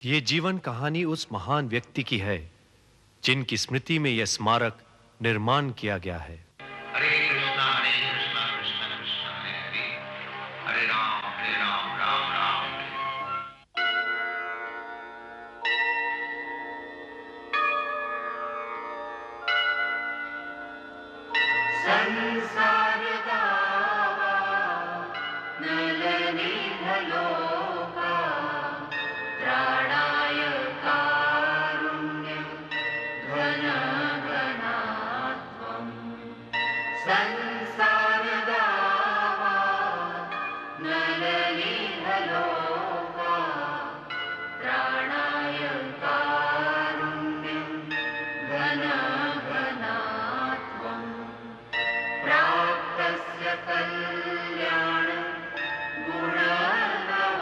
ये जीवन कहानी उस महान व्यक्ति की है जिनकी स्मृति में यह स्मारक निर्माण किया गया है। हरे कृष्णा कृष्णा कृष्णा हरे हरे, हरे राम राम राम संसार दावा नलनी भलोका त्राणाय कारुण्यं घन घनात्वं संसार दावा नलनी भलोका त्राणाय कारुण्यं घन घनात्वं प्राप्तस्य कल्याण गुणनवस्या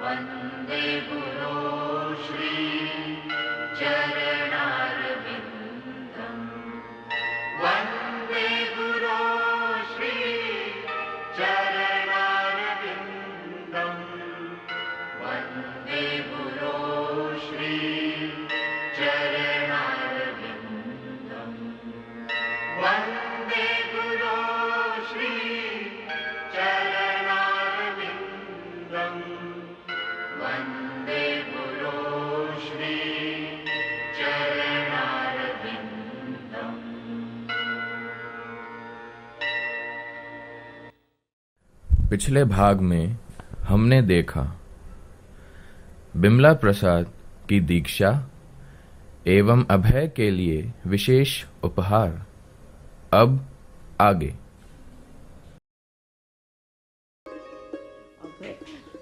वन्दे गुरो श्री चरणारविन्दम् वन्दे गुरो श्री चरणारविन्दम् वन्दे गुरो श्री चरणारविन्दम् वन्दे गुरो श्री चरणारविन्दम् वन्दे गुरो श्री चरणारविन्दम्। पिछले भाग में हमने देखा बिमला प्रसाद की दीक्षा एवं अभय के लिए विशेष उपहार। अब आगे।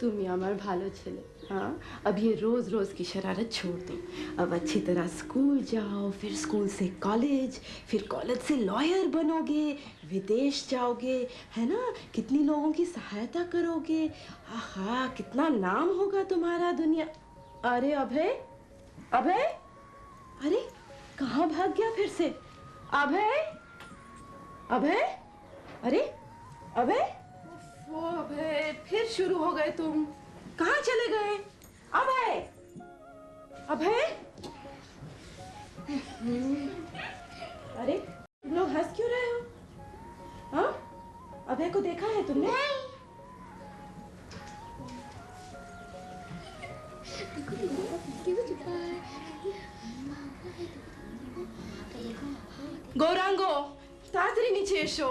তুমি আমার ভালো ছেলে। हाँ, अब ये रोज रोज की शरारत छोड़ दो। अब अच्छी तरह स्कूल जाओ, फिर स्कूल से कॉलेज, फिर कॉलेज से लॉयर बनोगे, विदेश जाओगे, है ना? कितनी लोगों की सहायता करोगे। आहा, कितना नाम होगा तुम्हारा दुनिया। अरे अभय, अभय, अरे कहाँ भाग गया फिर से? अभय, अभय, अरे अभय, वो अभय फिर शुरू हो गए तुम। कहाँ चले गए? अभय, अभय, अरे तुम लोग हंस क्यों रहे हो? हाँ, अभय को देखा है तुमने? गौरांगो, तातरी नीचे एसो।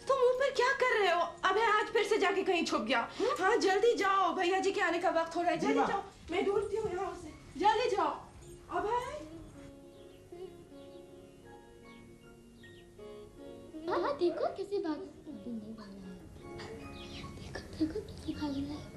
तुम ऊपर क्या कर रहे हो? अबे आज फिर से जाके कहीं छुप गया। हाँ जल्दी जाओ, भैया जी के आने का वक्त हो रहा है। जल्दी जाओ, मैं ढूंढती हूँ यहाँ उसे। जल्दी जाओ। अबे हाँ देखो कैसे भाग देखो देखो कैसे भाग रहा है।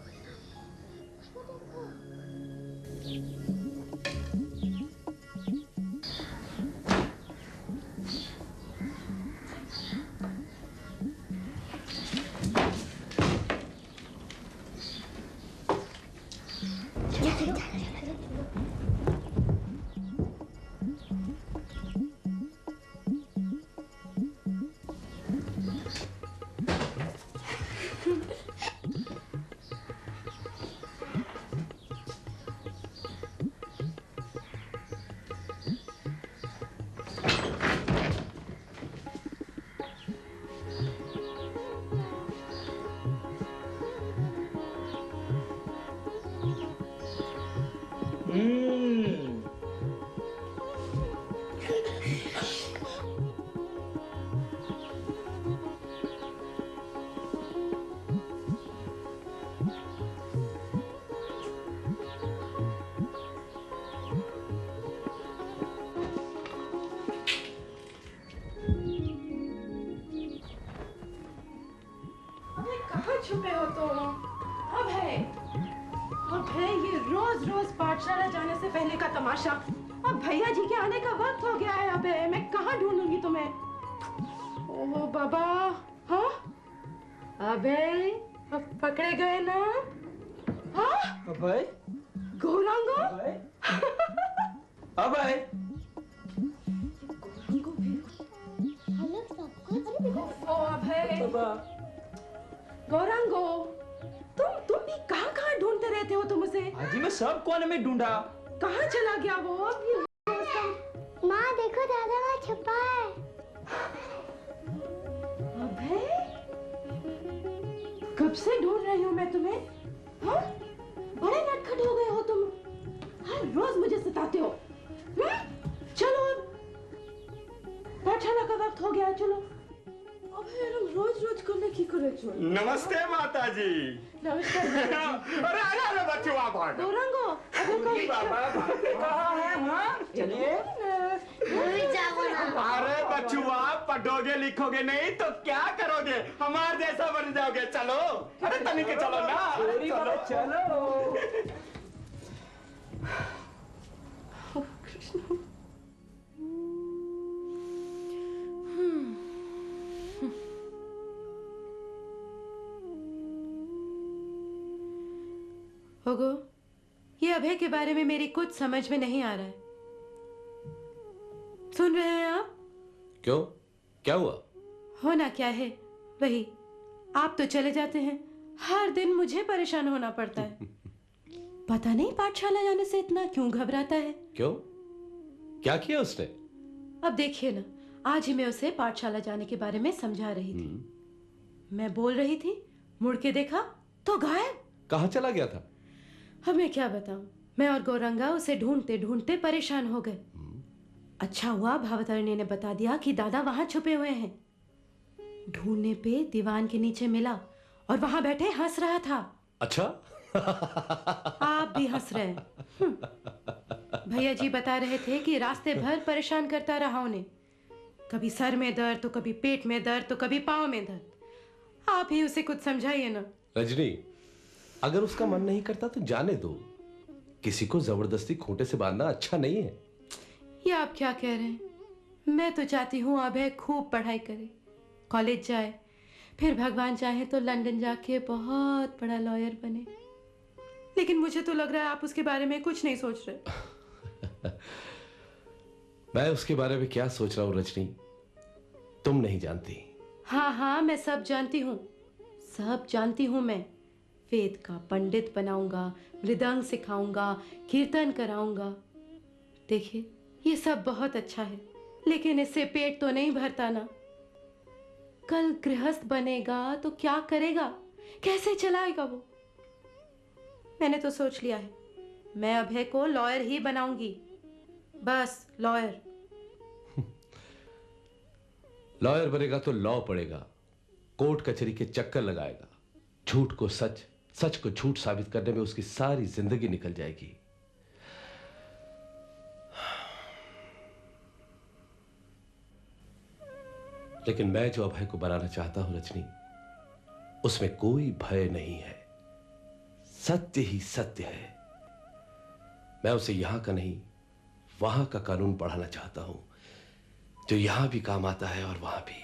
छुपे हो तुम? अभय, अभय, ये रोज रोज पाठशाला जाने से पहले का तमाशा। अब भैया जी के आने का वक्त हो गया है। अभय, मैं कहाँ ढूंढूंगी तुम्हें? ओह बाबा, हाँ अभय, अब पकड़े गए ना? हाँ अभय, गौरांगो, अभय, गौरांगो भी। अलग सबको अरे देखो ओ अभय, गौरांगो, तुम भी कहाँ ढूंढते रहते हो तुम उसे? हाजी मैं सब कोने में ढूंढा। कहाँ चला गया वो? माँ देखो दादा वहाँ छुपा है। अबे कब से ढूंढ रही हूँ मैं तुम्हें। हाँ? बड़े नटखट हो गए हो तुम, हर रोज मुझे सताते हो। चलो अब पाठशाला का वक्त हो गया, चलो। अबे तुम रोज रोज करने की करे छो। नमस्ते माता जी। नमस्कार। अरे अरे अरे बच्चों आप आ गए। गौरंगो, अबे कोई बाबा कहाँ है? हाँ चलिए। अरे बच्चों आप पढ़ोगे लिखोगे नहीं तो क्या करोगे, हमारे जैसा बन जाओगे। चलो अरे तनिक चलो ना। चलो चलो। होगो, ये अभय के बारे में मेरी कुछ समझ में नहीं आ रहा है। सुन रहे हैं आप? क्यों, क्या हुआ? होना क्या है वही, आप तो चले जाते हैं, हर दिन मुझे परेशान होना पड़ता है। पता नहीं पाठशाला जाने से इतना क्यों घबराता है। क्यों, क्या किया उसने? अब देखिए ना, आज ही मैं उसे पाठशाला जाने के बारे में समझा रही थी। मैं बोल रही थी, मुड़ के देखा तो गायब। कहाँ चला गया था? अब मैं क्या बताऊं, मैं और गौरंगा उसे ढूंढते ढूंढते परेशान हो गए। अच्छा हुआ भावतारिणी ने बता दिया कि दादा वहां छुपे हुए हैं। ढूंढने पे दीवान के नीचे मिला और वहां बैठे हंस रहा था। अच्छा। आप भी हंस रहे हैं। भैया जी बता रहे थे कि रास्ते भर परेशान करता रहा उन्हें, कभी सर में दर्द तो कभी पेट में दर्द तो कभी पाँव में दर्द। आप ही उसे कुछ समझाइए ना। रजनी, अगर उसका मन नहीं करता तो जाने दो, किसी को जबरदस्ती खूंटे से बांधना अच्छा नहीं है। ये आप क्या कह रहे हैं? मैं तो चाहती हूँ अभय खूब पढ़ाई करे, कॉलेज जाए, फिर भगवान चाहे तो लंदन जाके बहुत बड़ा लॉयर बने। लेकिन मुझे तो लग रहा है आप उसके बारे में कुछ नहीं सोच रहे। मैं उसके बारे में क्या सोच रहा हूं रजनी, तुम नहीं जानती। हाँ हाँ, मैं सब जानती हूँ, सब जानती हूँ। मैं वेद का पंडित बनाऊंगा, मृदंग सिखाऊंगा, कीर्तन कराऊंगा। देखिए ये सब बहुत अच्छा है, लेकिन इससे पेट तो नहीं भरता ना। कल गृहस्थ बनेगा तो क्या करेगा, कैसे चलाएगा वो? मैंने तो सोच लिया है, मैं अभय को लॉयर ही बनाऊंगी, बस लॉयर। लॉयर बनेगा तो लॉ पड़ेगा, कोर्ट कचहरी के चक्कर लगाएगा, झूठ को सच, सच को झूठ साबित करने में उसकी सारी जिंदगी निकल जाएगी। लेकिन मैं जो अभय को बनाना चाहता हूं रजनी, उसमें कोई भय नहीं है, सत्य ही सत्य है। मैं उसे यहां का नहीं वहां का कानून पढ़ाना चाहता हूं, जो यहां भी काम आता है और वहां भी,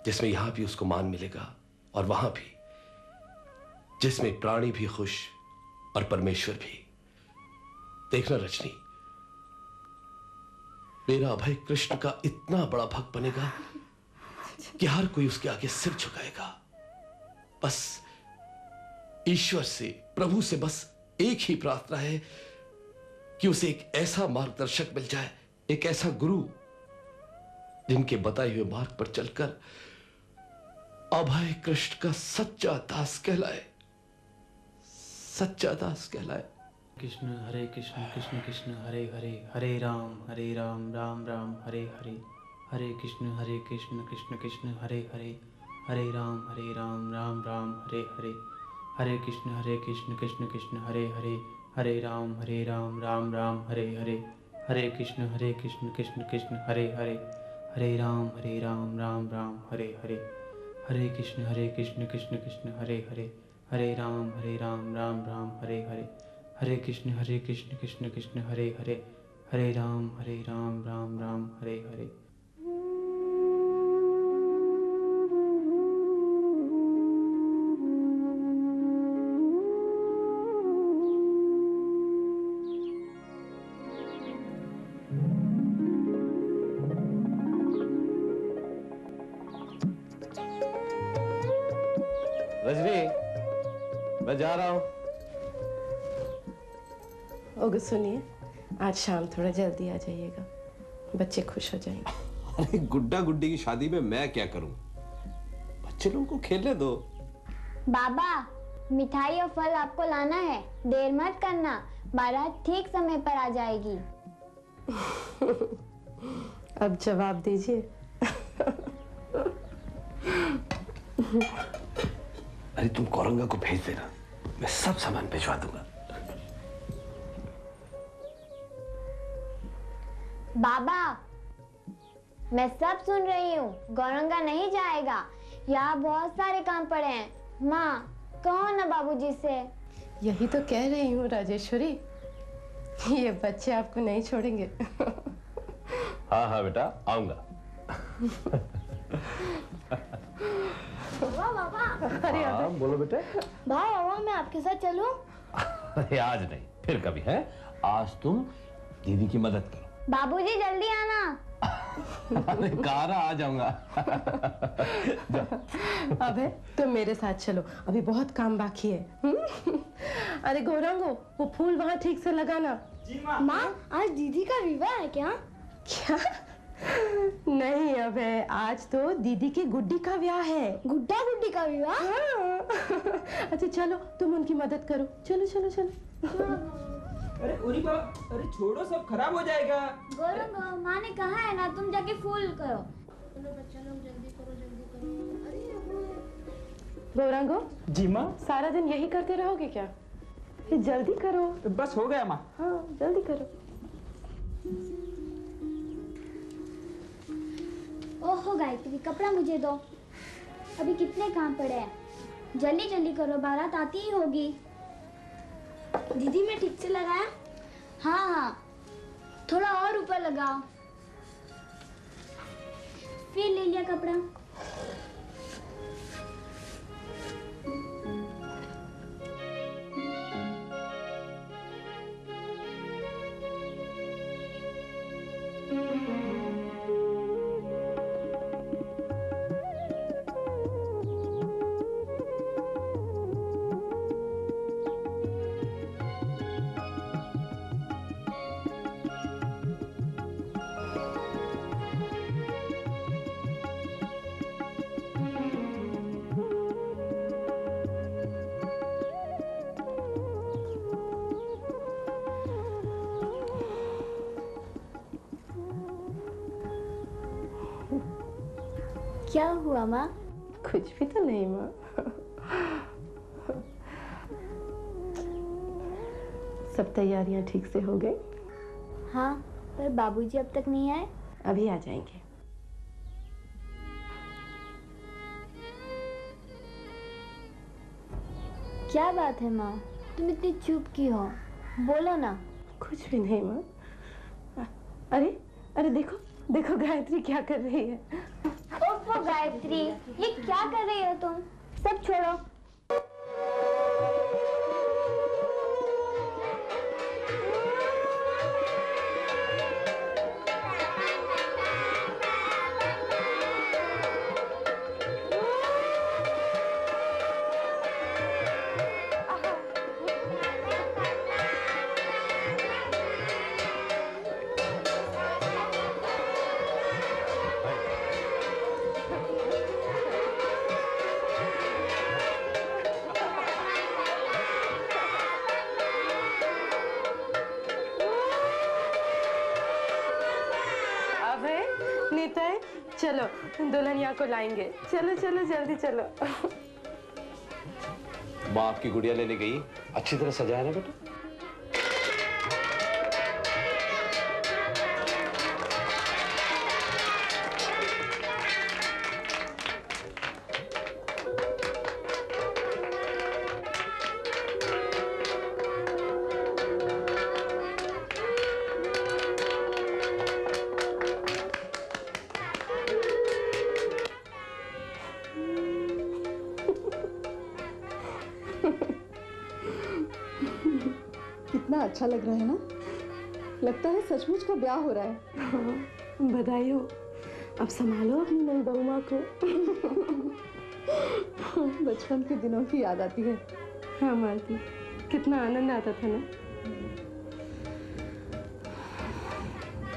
जिसमें यहां भी उसको मान मिलेगा और वहां भी, जिसमें प्राणी भी खुश और परमेश्वर भी। देखना रजनी, मेरा अभय कृष्ण का इतना बड़ा भक्त बनेगा कि हर कोई उसके आगे सिर झुकाएगा। बस ईश्वर से, प्रभु से बस एक ही प्रार्थना है कि उसे एक ऐसा मार्गदर्शक मिल जाए, एक ऐसा गुरु जिनके बताए हुए मार्ग पर चलकर अभय कृष्ण का सच्चा दास कहलाए, सच्चा दास कहलाए। कृष्ण हरे कृष्ण कृष्ण कृष्ण हरे हरे, हरे राम राम राम हरे हरे, हरे कृष्ण कृष्ण कृष्ण हरे हरे, हरे राम राम राम हरे हरे, हरे कृष्ण कृष्ण कृष्ण हरे हरे, हरे राम राम राम हरे हरे, हरे कृष्ण कृष्ण कृष्ण हरे हरे, हरे राम राम राम हरे हरे, हरे कृष्ण कृष्ण कृष्ण हरे हरे, हरे राम राम राम हरे हरे, हरे कृष्ण कृष्ण कृष्ण हरे हरे, हरे राम राम राम हरे हरे। रजनी, मैं जा रहा हूं। ओगो सुनिए, आज शाम थोड़ा जल्दी आ जाइएगा, बच्चे खुश हो जाएंगे। अरे गुड्डा गुड्डी की शादी में मैं क्या करूं? बच्चे लोगों को खेलने दो। बाबा, मिठाई और फल आपको लाना है, देर मत करना, बारात ठीक समय पर आ जाएगी। अब जवाब दीजिए। अरे तुम गौरंगा को भेज देना, मैं सब सामान भिजवा दूंगा। बाबा, मैं सब सुन रही हूँ, गौरंगा नहीं जाएगा, यहाँ बहुत सारे काम पड़े हैं। माँ, कहो ना बाबूजी से। यही तो कह रही हूँ राजेश्वरी, ये बच्चे आपको नहीं छोड़ेंगे। हाँ हाँ बेटा, आऊंगा। अरे हाँ, बोलो बेटे। बाबा, मैं आपके साथ चलूं? अरे आज नहीं, फिर कभी है। आज तुम दीदी की मदद करो। बाबूजी जल्दी आना। अरे कहा आ जाऊंगा। अबे तुम मेरे साथ चलो, अभी बहुत काम बाकी है। अरे गौरंगो, वो फूल वहाँ ठीक से लगाना। जी माँ। माँ, आज दीदी का विवाह है क्या? क्या? नहीं अबे, आज तो दीदी की गुड्डी का ब्याह है। गुड्डा गुड्डी का विवाह? हाँ। अच्छा चलो, तुम उनकी मदद करो, चलो चलो चलो। अरे उरी बाबा, अरे छोड़ो, सब खराब हो जाएगा। गौरंग, माँ ने कहा है ना, तुम जाके फूल करो। गौरंगो जी माँ। सारा दिन यही करते रहोगे क्या? फिर जल्दी करो। बस हो गया माँ। हाँ जल्दी करो। ओहो गायत्री, कपड़ा मुझे दो, अभी कितने काम पड़े हैं, जल्दी जल्दी करो, बारात आती ही होगी। दीदी मैं ठीक से लगाया? हाँ हाँ, थोड़ा और ऊपर लगाओ। फिर ले लिया कपड़ा। क्या हुआ माँ? कुछ भी तो नहीं माँ। सब तैयारियां ठीक से हो गई? हाँ, पर बाबूजी अब तक नहीं आए। अभी आ जाएंगे। क्या बात है माँ, तुम इतनी चुप की हो, बोलो ना। कुछ भी नहीं माँ। अरे अरे देखो देखो, गायत्री क्या कर रही है। ओफो गायत्री, ये क्या कर रही हो तुम? सब छोड़ो। चलो दुल्हनिया को लाएंगे, चलो चलो जल्दी चलो। माँ आपकी गुड़िया लेने गई, अच्छी तरह सजाया ना बेटा? कितना अच्छा लग रहा है ना, लगता है सचमुच का ब्याह हो रहा है। हाँ, बधाई हो। अब संभालो अपनी नई बहू माँ को। बचपन के दिनों की याद आती है। हाँ मालती, कितना आनंद आता था ना।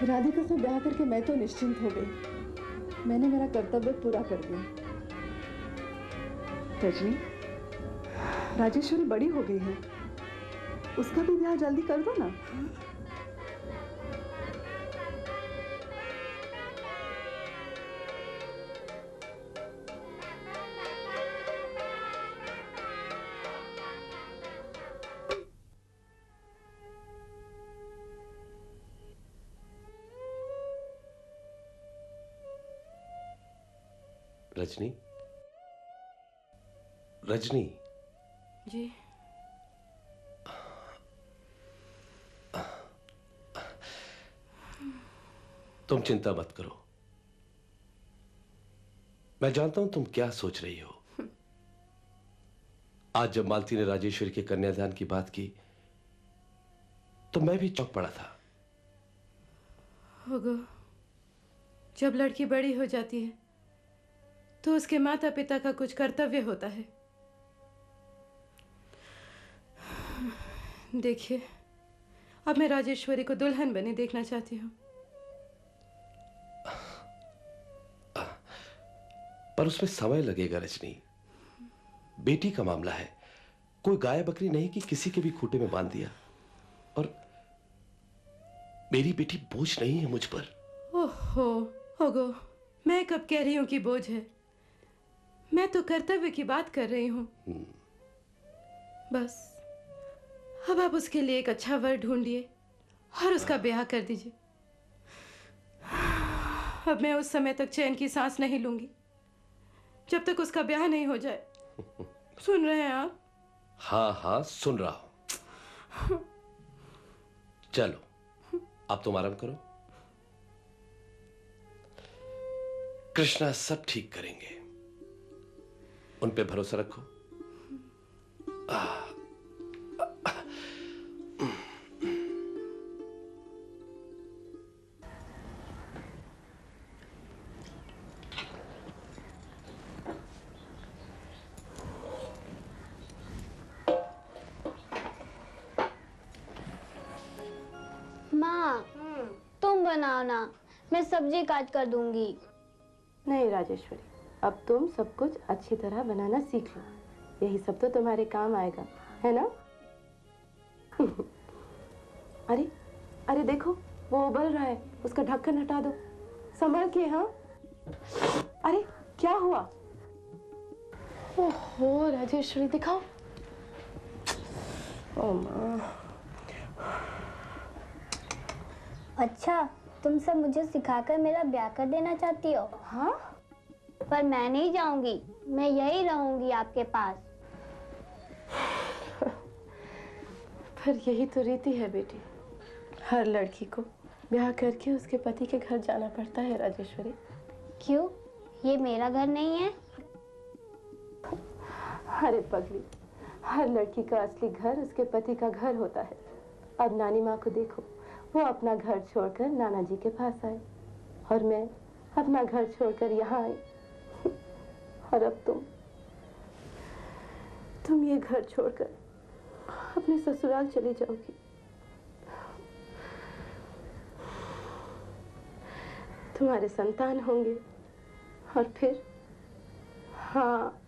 राधिका से ब्याह करके मैं तो निश्चिंत हो गई। मैंने मेरा कर्तव्य पूरा कर दिया। रजनी, राजेश्वरी बड़ी हो गई है, उसका भी ब्याह जल्दी कर दो ना। रजनी, रजनी जी। तुम चिंता मत करो। मैं जानता हूं तुम क्या सोच रही हो। आज जब मालती ने राजेश्वरी के कन्यादान की बात की तो मैं भी चौंक पड़ा था। ओगो, जब लड़की बड़ी हो जाती है तो उसके माता पिता का कुछ कर्तव्य होता है। देखिए, अब मैं राजेश्वरी को दुल्हन बनी देखना चाहती हूँ। पर उसमें समय लगेगा रजनी। बेटी का मामला है, कोई गाय बकरी नहीं कि किसी के भी खूंटे में बांध दिया। और मेरी बेटी बोझ नहीं है मुझ पर। ओहो, ओगो, मैं कब कह रही हूँ कि बोझ है? मैं तो कर्तव्य की बात कर रही हूँ। बस अब आप उसके लिए एक अच्छा वर ढूंढिए और उसका ब्याह कर दीजिए। अब मैं उस समय तक चैन की सांस नहीं लूंगी जब तक उसका ब्याह नहीं हो जाए। सुन रहे हैं आप? हाँ हाँ, सुन रहा हूं। चलो अब तुम आराम करो, कृष्णा सब ठीक करेंगे, उन पे भरोसा रखो। माँ, तुम बनाओ ना, मैं सब्जी काट कर दूंगी। नहीं राजेश्वरी, अब तुम सब कुछ अच्छी तरह बनाना सीख लो, यही सब तो तुम्हारे काम आएगा, है ना? अरे अरे देखो, वो उबल रहा है, उसका ढक्कन हटा दो, संभल के। हाँ, अरे क्या हुआ? ओहो राजेश्वरी, दिखाओ। ओ माँ। अच्छा, तुम सब मुझे सिखाकर मेरा ब्याह कर देना चाहती हो? हाँ, पर मैं नहीं जाऊंगी, मैं यही रहूंगी आपके पास। पर यही तो रीति है बेटी, हर लड़की को ब्याह करके उसके पति के घर जाना पड़ता है राजेश्वरी। क्यों? ये मेरा घर नहीं है? अरे पगली, हर लड़की का असली घर उसके पति का घर होता है। अब नानी माँ को देखो, वो अपना घर छोड़कर नाना जी के पास आए और मैं अपना घर छोड़कर यहाँ आई। और अब तुम ये घर छोड़कर अपने ससुराल चली जाओगी। तुम्हारे संतान होंगे और फिर, हाँ,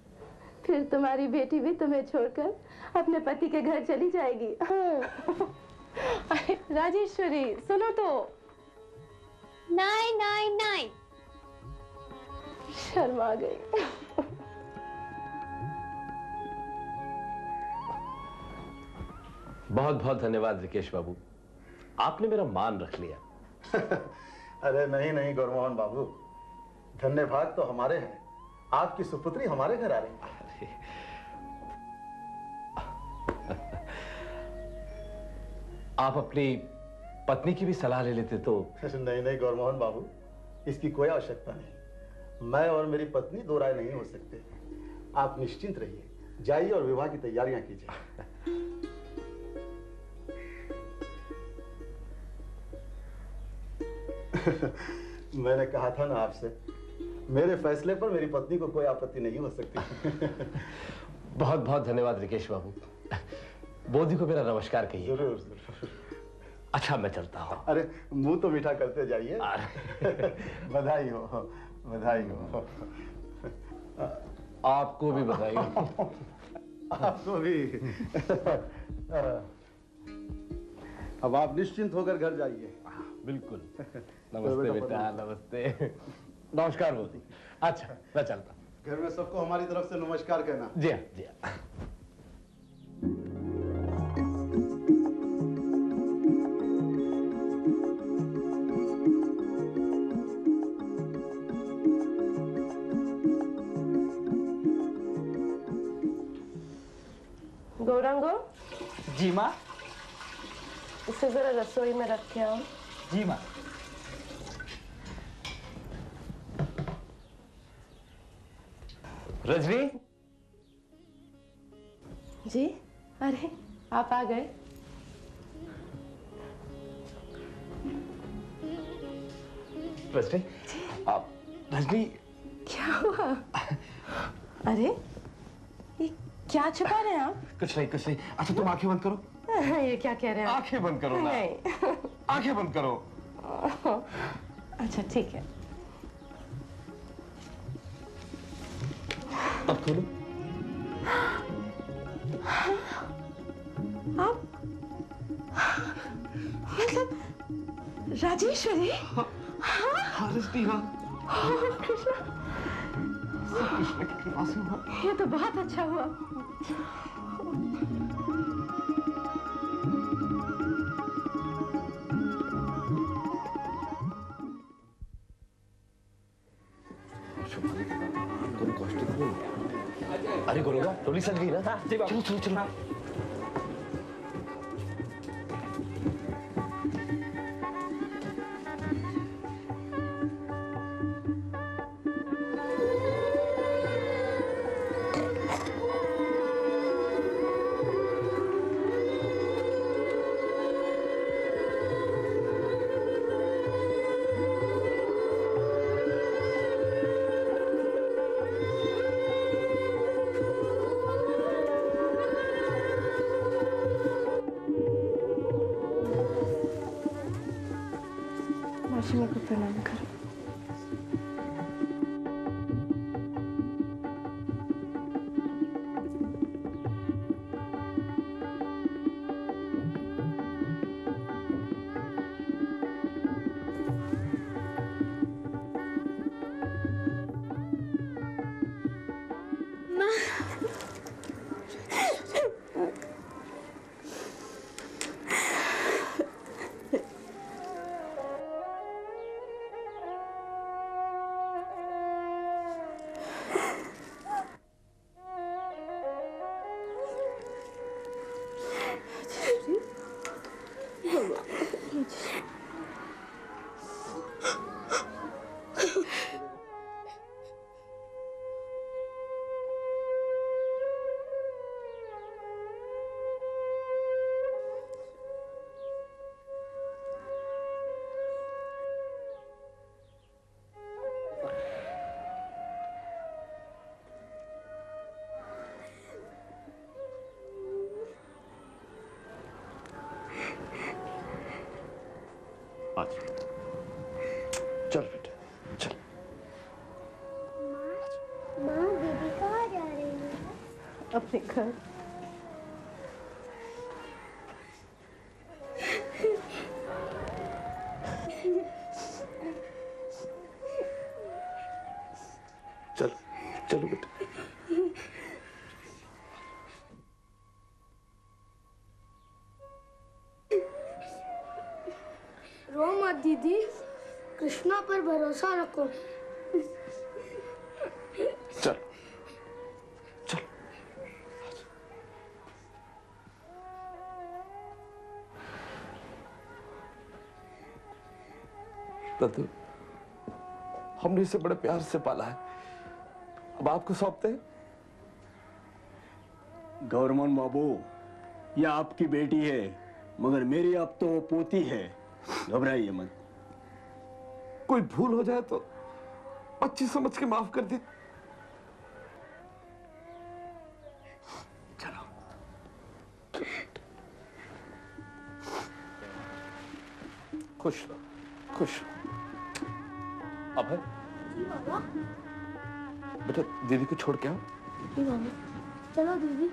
फिर तुम्हारी बेटी भी तुम्हें छोड़कर अपने पति के घर चली जाएगी। राजेश्वरी सुनो तो। नहीं नहीं नहीं, शर्म आ गई। बहुत बहुत धन्यवाद रिकेश बाबू, आपने मेरा मान रख लिया। अरे नहीं नहीं गौरमोहन बाबू, धन्यवाद तो हमारे हैं, आपकी सुपुत्री हमारे घर आ रही है। आप अपनी पत्नी की भी सलाह ले लेते तो। नहीं नहीं गौरमोहन बाबू, इसकी कोई आवश्यकता नहीं। मैं और मेरी पत्नी दो राय नहीं हो सकते। आप निश्चिंत रहिए, जाइए और विवाह की तैयारियां कीजिए। मैंने कहा था ना आपसे, मेरे फैसले पर मेरी पत्नी को कोई आपत्ति नहीं हो सकती। बहुत बहुत धन्यवाद रिकेश बाबू, बोधी को मेरा नमस्कार कहिए। जरूर जरूर। अच्छा मैं चलता हूँ। अरे मुंह तो मीठा करते जाइए। बधाई हो, बधाई हो। आपको भी बधाई हो। आपको भी। अब आप निश्चिंत होकर घर जाइए। बिल्कुल। नमस्ते बेटा, नमस्ते। नमस्कार मोदी। अच्छा मैं चलता। घर में सबको हमारी तरफ से नमस्कार कहना। जी हाँ, जी हाँ। गौरांगो। जी माँ। इसे जरा रसोई में रख के आओ। जी माँ। रजनी। जी, अरे आप आ गए। रजनी, आप रजनी। क्या हुआ? अरे ये क्या छुपा रहे हैं आप? कुछ नहीं, कुछ नहीं। अच्छा तुम आंखें बंद करो। ये क्या कह रहे हैं? आंखें बंद करो ना। नहीं। आंखें बंद करो। अच्छा ठीक है। अब खोलो। आप मतलब राजेश्वरी? हाँ रजनी, हाँ। कृष्णा, कृष्ण की कृपा से हुआ। ये तो बहुत अच्छा हुआ। अरे गोरेगा, टोली सज गई ना? चलो चलो चलो। माशिमा को प्रणाम करो। चल बेटा, चल। माँ, दीदी कहाँ जा रही है? अपने घर। चलो चलो बेटा। रो मत दीदी, कृष्णा पर भरोसा रखो। चल चल। दादू, हमने इसे बड़े प्यार से पाला है, अब आपको सौंपते हैं। गौरमन बाबू, यह आपकी बेटी है, मगर मेरी अब तो पोती है। घबराइए मत। कोई भूल हो जाए तो अच्छी समझ के माफ कर दे। चलो। खुश रहो, खुश रहो। अभय, जी बाबा। बेटा दीदी को छोड़ के आओ। जी बाबा। चलो दीदी।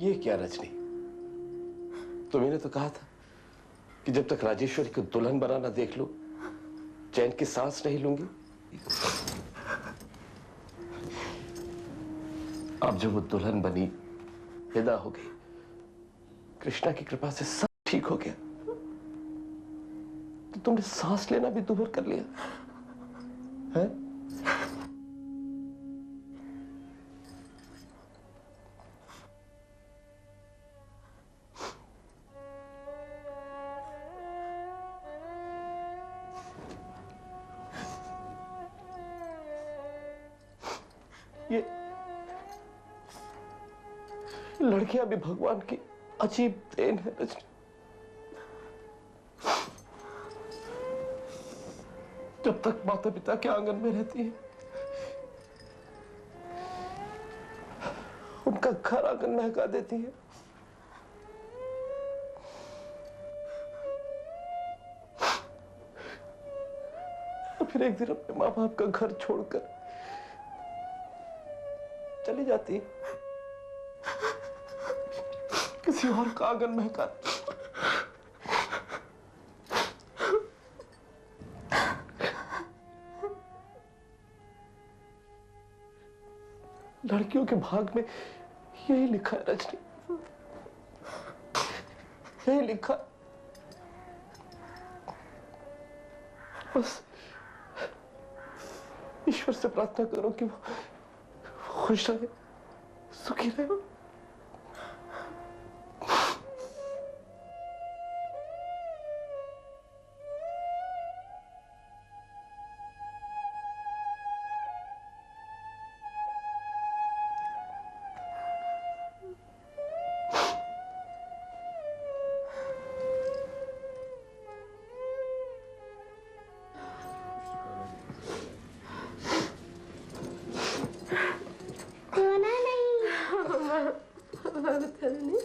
ये क्या रजनी, तुम्हें तो कहा था कि जब तक राजेश्वरी को दुल्हन बनाना देख लो चैन की सांस नहीं लूंगी। अब जब वो दुल्हन बनी, विदा हो गई, कृष्णा की कृपा से सब ठीक हो गया, तो तुमने सांस लेना भी दूभर कर लिया है? ये लड़कियां भी भगवान की अजीब देन है रजनी। जब तक माता पिता के आंगन में रहती है, उनका घर आंगन महका देती है। और फिर एक दिन अपने माँ बाप का घर छोड़कर चली जाती है, किसी और का आंगन महका। लड़कियों के भाग में यही लिखा है रजनी, यही लिखा। बस ईश्वर से प्रार्थना करो कि वो खुश रहे, सुखी रहे। नहीं